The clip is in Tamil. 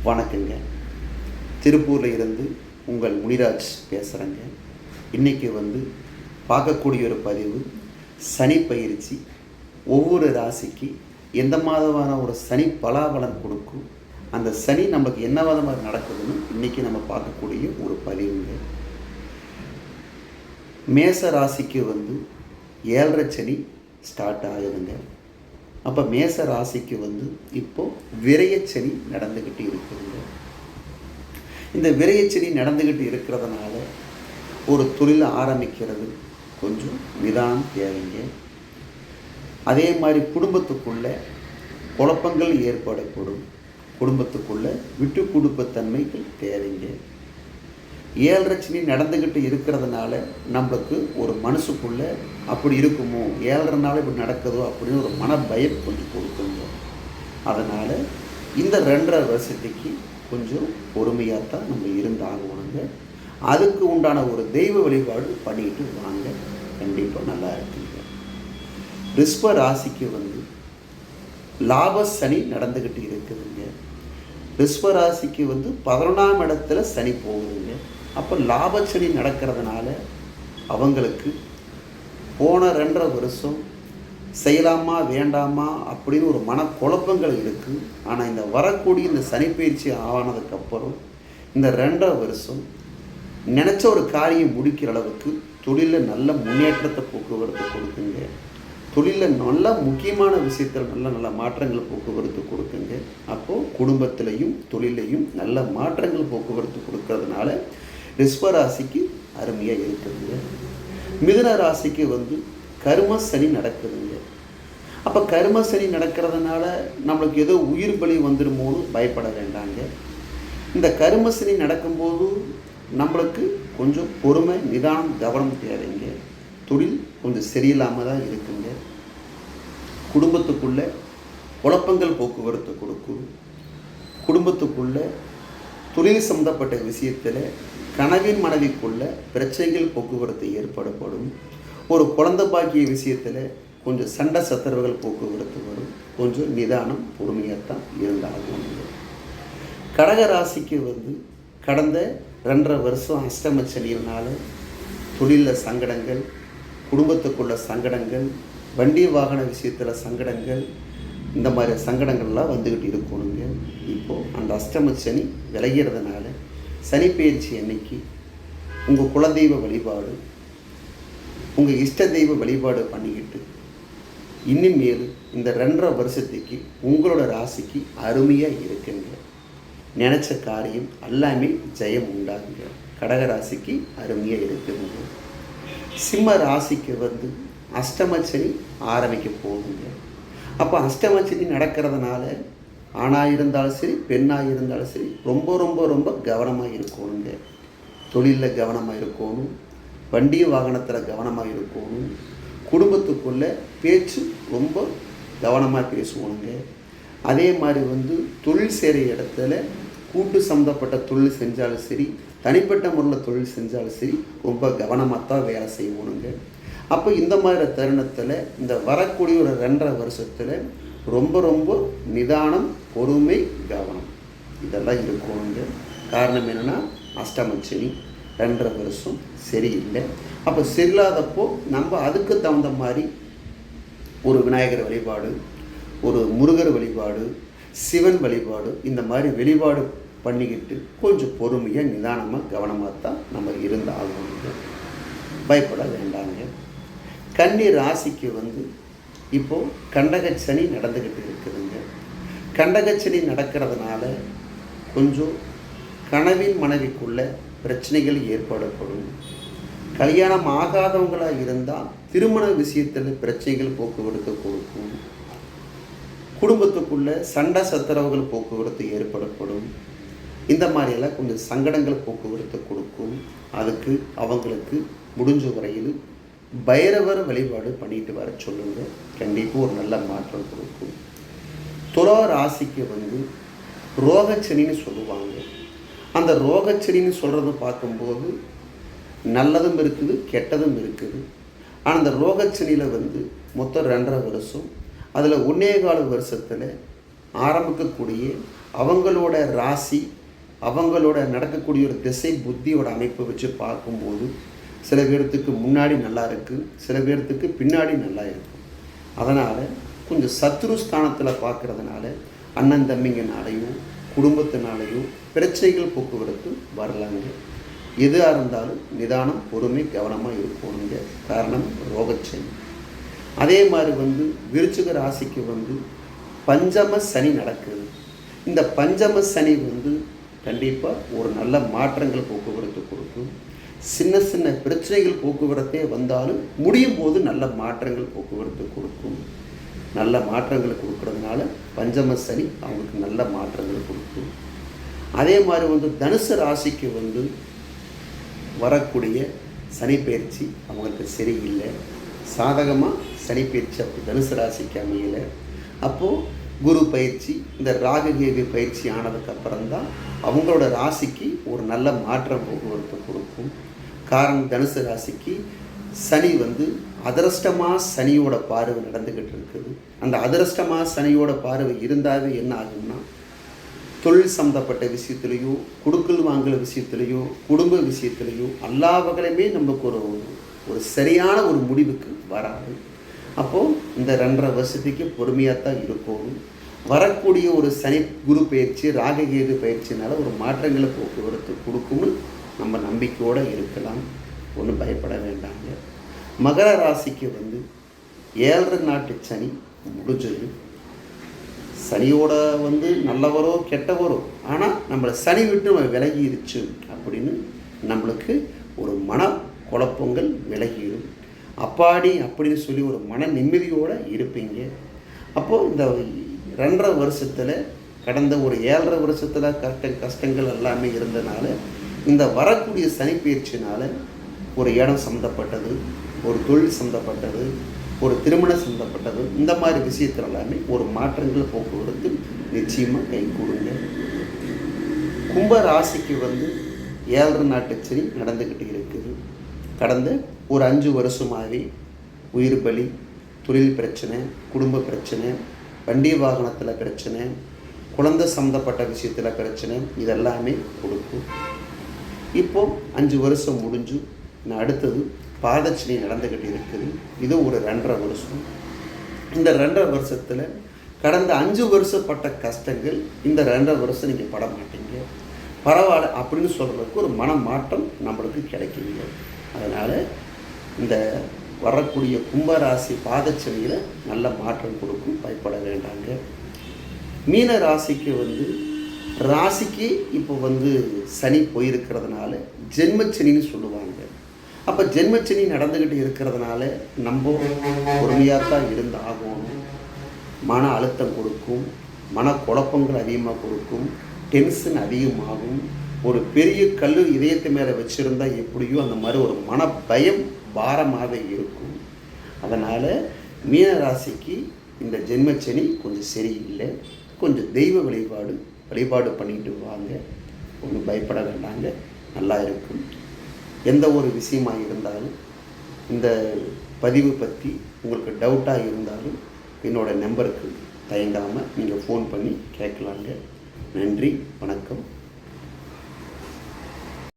வணக்கங்க. திருப்பூரில் இருந்து உங்கள் முனிராஜ் பேசுகிறேங்க. இன்றைக்கி பார்க்கக்கூடிய ஒரு பதிவு, சனி பயிற்சி ஒவ்வொரு ராசிக்கு எந்த மாதமான ஒரு சனி பலாபலன் கொடுக்கும், அந்த சனி நமக்கு என்ன விதமாக நடக்குதுன்னு இன்றைக்கி நம்ம பார்க்கக்கூடிய ஒரு பதிவுங்க. மேச ராசிக்கு 7.5 சனி ஸ்டார்ட் ஆகுதுங்க. அப்போ மேச ராசிக்கு இப்போது விரயச்சனி நடந்துக்கிட்டு இருக்குதுங்க. இந்த விரயச்சனி நடந்துக்கிட்டு இருக்கிறதுனால ஒரு தொழிலை ஆரம்பிக்கிறது கொஞ்சம் நிதானம் தேவைங்க. அதே மாதிரி குடும்பத்துக்குள்ளே குழப்பங்கள் ஏற்படக்கூடும். குடும்பத்துக்குள்ளே விட்டு கொடுப்பத்தன்மைகள் தேவைங்க. 7.5 சனி நடந்துக்கிட்டு இருக்கிறதுனால நம்மளுக்கு ஒரு மனசுக்குள்ளே அப்படி இருக்குமோ, 7.5 நாள் இப்படி நடக்குதோ அப்படின்னு ஒரு மன பயம் கொஞ்சம் கொடுக்குங்க. அதனால் இந்த 2.5 வருஷத்துக்கு கொஞ்சம் பொறுமையாக தான் நம்ம இருந்தாகணுங்க. அதுக்கு உண்டான ஒரு தெய்வ வழிபாடு பண்ணிட்டு வாங்க, கண்டிப்பாக நல்லா இருக்குங்க. ரிஷப ராசிக்கு லாப சனி நடந்துக்கிட்டு இருக்குதுங்க. ரிஷப ராசிக்கு 11ஆம் இடத்துல சனி போகுதுங்க. அப்போ லாபச்சனி நடக்கிறதுனால அவங்களுக்கு போன 2.5 வருஷம் செய்யலாமா வேண்டாமா அப்படின்னு ஒரு மனக்குழப்பங்கள் இருக்குது. ஆனால் இந்த வரக்கூடிய இந்த சனிப்பயிற்சி ஆனதுக்கப்புறம் இந்த 2.5 வருஷம் நினச்ச ஒரு காரியம் முடிக்கிற அளவுக்கு தொழிலில் நல்ல முன்னேற்றத்தை போக்குவரத்து கொடுக்குங்க. தொழிலில் நல்ல முக்கியமான விஷயத்தில் நல்ல மாற்றங்கள் போக்குவரத்து கொடுக்குங்க. அப்போது குடும்பத்திலையும் தொழிலையும் நல்ல மாற்றங்கள் போக்குவரத்து கொடுக்கறதுனால ரிஷப ராசிக்கு அருமையாக இருக்குதுங்க. மிதுன ராசிக்கு கர்ம சனி நடக்குதுங்க. அப்போ கர்ம சனி நடக்கிறதுனால நம்மளுக்கு ஏதோ உயிர் பலி வந்துடுமோன்னு பயப்பட வேண்டாங்க. இந்த கர்ம சனி நடக்கும்போது நம்மளுக்கு கொஞ்சம் பொறுமை, நிதானம், கவனம் தேவைங்க. தொழில் கொஞ்சம் சரியில்லாமல் தான் இருக்குங்க. குடும்பத்துக்குள்ளே குழப்பங்கள் போக்குவரத்து கொடுக்கும். குடும்பத்துக்குள்ளே தொழில் சம்மந்தப்பட்ட விஷயத்தில் கணவன் மனைவிக்குள்ள பிரச்சனைகள் போக்குவரத்து ஏற்படப்படும். ஒரு குழந்தை பாக்கிய விஷயத்தில் கொஞ்சம் சண்டை சச்சரவுகள் போக்குவரத்து வரும். கொஞ்சம் நிதானம், பொறுமையாகத்தான் இருந்தாகும். கடக ராசிக்கு கடந்த 2.5 வருஷம் அஷ்டம சனியினால தொழிலில் சங்கடங்கள், குடும்பத்துக்குள்ள சங்கடங்கள், வண்டி வாகன விஷயத்தில் சங்கடங்கள், இந்த மாதிரி சங்கடங்கள்லாம் வந்துக்கிட்டு இருக்கணுங்க. இப்போது அந்த அஷ்டம சனி விலகிறதுனால சனிப்பெயர்ச்சி அன்னைக்கு உங்கள் குலதெய்வ வழிபாடு, உங்கள் இஷ்ட தெய்வ வழிபாடு பண்ணிக்கிட்டு இனிமேல் இந்த 2.5 வருஷத்துக்கு உங்களோட ராசிக்கு அருமையாக இருக்குங்க. நினச்ச காரியம் எல்லாமே ஜெயம் உண்டாகுங்க. கடக ராசிக்கு அருமையாக இருக்குதுங்க. சிம்ம ராசிக்கு அஷ்டமச்சனி ஆரம்பிக்க போகுதுங்க. அப்போ அஷ்டமச்சனி நடக்கிறதுனால ஆணாக இருந்தாலும் சரி, பெண்ணாக இருந்தாலும் சரி, ரொம்ப ரொம்ப ரொம்ப கவனமாக இருக்கணுங்க. தொழிலில் கவனமாக இருக்கணும், வண்டி வாகனத்தில் கவனமாக இருக்கணும். குடும்பத்துக்குள்ளே பேச்சு ரொம்ப கவனமாக பேசுவோங்க. அதே மாதிரி தொழில் செய்கிற இடத்துல கூட்டு சம்மந்தப்பட்ட தொழில் செஞ்சாலும் சரி, தனிப்பட்ட முறையில் தொழில் செஞ்சாலும் சரி, ரொம்ப கவனமாக தான் வேலை செய்யணுங்க. அப்போ இந்த மாதிரி தருணத்தில் இந்த வரக்கூடிய ஒரு 2.5 வருஷத்தில் ரொம்ப ரொம்ப நிதானம், பொறுமை, கவனம் இதெல்லாம் இருக்கணுங்க. காரணம் என்னென்னா அஷ்டமச்சனி 2.5 வருஷம் சரியில்லை. அப்போ சரியில்லாதப்போ நம்ம அதுக்கு தகுந்த மாதிரி ஒரு விநாயகர் வழிபாடு, ஒரு முருகர் வழிபாடு, சிவன் வழிபாடு, இந்த மாதிரி வழிபாடு பண்ணிக்கிட்டு கொஞ்சம் பொறுமையாக, நிதானமாக, கவனமாக தான் நம்ம இருந்து ஆகணுங்க. பயப்பட வேண்டாங்க. கன்னி ராசிக்கு இப்போது கண்டகச்சனி நடந்துக்கிட்டு இருக்குதுங்க. கண்டகச்சனி நடக்கிறதுனால கொஞ்சம் கணவன் மனைவிக்குள்ள பிரச்சனைகள் ஏற்படப்படும். கல்யாணம் ஆகாதவங்களாக இருந்தால் திருமண விஷயத்தில் பிரச்சனைகள் போக்குவரத்து கொடுக்கும். குடும்பத்துக்குள்ள சண்டை சச்சரவுகள் போக்குவரத்து ஏற்படப்படும். இந்த மாதிரியெல்லாம் கொஞ்சம் சங்கடங்கள் போக்குவரத்து கொடுக்கும். அதுக்கு அவங்களுக்கு முடிஞ்ச வரையில் பைரவர் வழிபாடு பண்ணிட்டு வர சொல்லுங்கள். கண்டிப்பாக ஒரு நல்ல மாற்றம் கொடுக்கும். துலா ராசிக்கு ரோகச்சனின்னு சொல்லுவாங்க. அந்த ரோகச்சனின்னு சொல்கிறத பார்க்கும்போது நல்லதும் இருக்குது, கெட்டதும் இருக்குது. ஆனால் அந்த ரோகச்சனியில் மொத்தம் 2.5 வருஷம், அதில் 1.25 வருஷத்தில் ஆரம்பிக்கக்கூடிய அவங்களோட ராசி, அவங்களோட நடக்கக்கூடிய ஒரு திசை புத்தியோட அமைப்பை வச்சு பார்க்கும்போது சில பேர்த்துக்கு முன்னாடி நல்லா இருக்குது, சில பேர்த்துக்கு பின்னாடி நல்லா இருக்கும். அதனால் கொஞ்சம் சத்ரு ஸ்தானத்தில் பார்க்குறதுனால அண்ணன் தம்பிங்கனாலையும் குடும்பத்தினாலையும் பிரச்சனைகள் போக்குவரத்து வரலாங்க. எதாக இருந்தாலும் நிதானம், பொறுமை, கவனமாக இருக்கணுங்க. காரணம் ரோகச்சனி. அதே மாதிரி விருச்சிக ராசிக்கு பஞ்சம சனி நடக்குது. இந்த பஞ்சம சனி கண்டிப்பாக ஒரு நல்ல மாற்றங்கள் போக்குவரத்து கொடுக்கும். சின்ன சின்ன பிரச்சனைகள் போக்குவரத்தே வந்தாலும் முடியும் போது நல்ல மாற்றங்கள் போக்குவரத்து கொடுக்கும். நல்ல மாற்றங்களை கொடுக்கறதுனால பஞ்சம சனி அவங்களுக்கு நல்ல மாற்றங்களை கொடுக்கும். அதே மாதிரி தனுசு ராசிக்கு வரக்கூடிய சனி பயிற்சி அவங்களுக்கு சரியில்லை. சாதகமாக சனி பயிற்சி அப்படி தனுசு ராசிக்கு அமையலை. அப்போது குரு பயிற்சி, இந்த ராகுகேது பயிற்சி ஆனதுக்கப்புறம் தான் அவங்களோட ராசிக்கு ஒரு நல்ல மாற்றம் போக்குவரத்து கொடுக்கும். காரணம் தனுசு ராசிக்கு சனி அதிரஷ்டமாக சனியோட பார்வை நடந்துக்கிட்டு இருக்குது. அந்த அதிரஷ்டமாக சனியோட பார்வை இருந்தாவே என்ன ஆகும்னா, தொழில் சம்மந்தப்பட்ட விஷயத்துலேயோ, கொடுக்கல் வாங்கல் விஷயத்துலேயோ, குடும்ப விஷயத்துலேயோ எல்லா வகையிலுமே நமக்கு ஒரு சரியான ஒரு முடிவுக்கு வராது. அப்போது இந்த 2.5 வருஷத்துக்கு பொறுமையாக தான் இருக்கும். வரக்கூடிய ஒரு சனி குரு பயிற்சி, ராகுகேது பயிற்சினால் ஒரு மாற்றங்களை போக்குவரத்து கொடுக்கும்னு நம்ம நம்பிக்கையோடு இருக்கலாம். ஒன்றும் பயப்பட வேண்டாங்க. மகர ராசிக்கு 7 நாட்டு சனி முடிஞ்சது. சனியோட நல்லவரோ கெட்டவரோ, ஆனால் நம்மளை சனி விட்டு நம்ம விலகிருச்சு அப்படின்னு நம்மளுக்கு ஒரு மன குழப்பங்கள் விலகிடும். அப்பாடி அப்படின்னு சொல்லி ஒரு மன நிம்மதியோடு இருப்பீங்க. அப்போது இந்த 2.5 வருஷத்தில், கடந்த ஒரு 7.5 வருஷத்தில் கஷ்டங்கள் எல்லாமே இருந்தனால இந்த வரக்கூடிய சனி பயிற்சினால் ஒரு இடம் சம்மந்தப்பட்டது, ஒரு தொழில் சம்மந்தப்பட்டது, ஒரு திருமணம் சம்மந்தப்பட்டது, இந்த மாதிரி விஷயத்தில் எல்லாமே ஒரு மாற்றங்கள் போக்குவரத்து நிச்சயமாக கை கொடுங்க. கும்ப ராசிக்கு 7 நாட்டு சனி நடந்துக்கிட்டு இருக்குது. கடந்த ஒரு 5 வருஷமாகவே உயிர் பலி, தொழில் பிரச்சனை, குடும்ப பிரச்சனை, வண்டி வாகனத்தில் பிரச்சனை, குழந்தை சம்மந்தப்பட்ட விஷயத்தில் பிரச்சனை, இதெல்லாமே கொடுக்கும். இப்போது 5 வருஷம் முடிஞ்சு அடுத்தது பாதச்சனி நடந்துக்கிட்டு இருக்குது. இது ஒரு 2.5 வருஷம். இந்த 2.5 வருஷத்தில் கடந்த 5 வருஷப்பட்ட கஷ்டங்கள் இந்த 2.5 வருஷம் நீங்கள் பட மாட்டீங்க. பரவாயில்ல அப்படின்னு சொல்கிறதுக்கு ஒரு மன மாற்றம் நம்மளுக்கு கிடைக்குங்க. அதனால் இந்த வரக்கூடிய கும்பராசி பாதச்சனியில் நல்ல மாற்றம் கொடுக்கும், பயப்பட வேண்டாங்க. மீன ராசிக்கு ராசிக்கு இப்போ சனி போயிருக்கிறதுனால ஜென்மச்சனின்னு சொல்லுவாங்க. அப்போ ஜென்மச்சனி நடந்துக்கிட்டு இருக்கிறதுனால நம்ம பொறுமையாக தான் இருந்து ஆகணும். மன அழுத்தம் கொடுக்கும், மன குழப்பங்கள் அதிகமாக கொடுக்கும், டென்ஷன் அதிகமாகும். ஒரு பெரிய கல் இதயத்து மேலே வச்சுருந்தா எப்படியோ அந்த மாதிரி ஒரு மன பயம் பாரமாக இருக்கும். அதனால் மீன ராசிக்கு இந்த ஜென்மச்சனி கொஞ்சம் சரியில்லை. கொஞ்சம் தெய்வ வழிபாடு பண்ணிட்டு வாங்க. ஒன்றும் பயப்பட வேண்டாங்க, நல்லா இருக்கும். எந்த ஒரு விஷயமாக இருந்தாலும் இந்த பதிவு பற்றி உங்களுக்கு டவுட்டாக இருந்தாலும் என்னோடய நம்பருக்கு தயங்காமல் நீங்கள் ஃபோன் பண்ணி கேட்கலாங்க. நன்றி, வணக்கம்.